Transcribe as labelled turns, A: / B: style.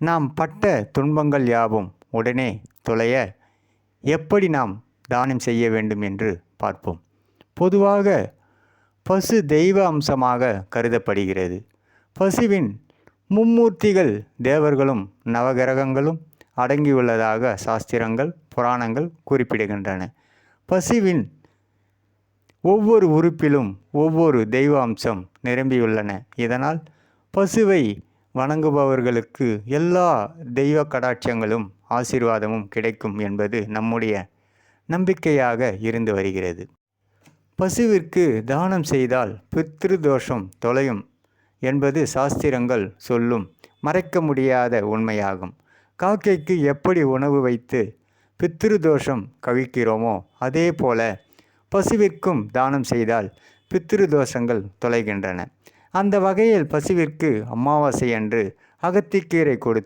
A: நாம் பட்ட துன்பங்கள் யாவும் உடனே தொலைய எப்படி நாம் தானம் செய்ய வேண்டும் என்று பார்ப்போம். பொதுவாக பசு தெய்வ அம்சமாக கருதப்படுகிறது. பசுவின் மும்மூர்த்திகள் தேவர்களும் நவகிரகங்களும் அடங்கியுள்ளதாக சாஸ்திரங்கள் புராணங்கள் குறிப்பிடுகின்றன. பசுவின் ஒவ்வொரு உறுப்பிலும் ஒவ்வொரு தெய்வ அம்சம் நிரம்பியுள்ளன. இதனால் பசுவை வணங்குபவர்களுக்கு எல்லா தெய்வ கடாட்சங்களும் ஆசீர்வாதமும் கிடைக்கும் என்பது நம்முடைய நம்பிக்கையாக இருந்து வருகிறது. பசுவிற்கு தானம் செய்தால் பித்ரு தோஷம் தொலையும் என்பது சாஸ்திரங்கள் சொல்லும் மறைக்க முடியாத உண்மையாகும். காக்கைக்கு எப்படி உணவு வைத்து பித்ரு தோஷம் கழிக்கிறோமோ அதே போல பசுவிற்கும் தானம் செய்தால் பித்ரு தோஷங்கள் தொலைகின்றன. அந்த வகையில் பசுவிற்கு அமாவாசை அன்று அகத்திக்கீரை கொடுத்து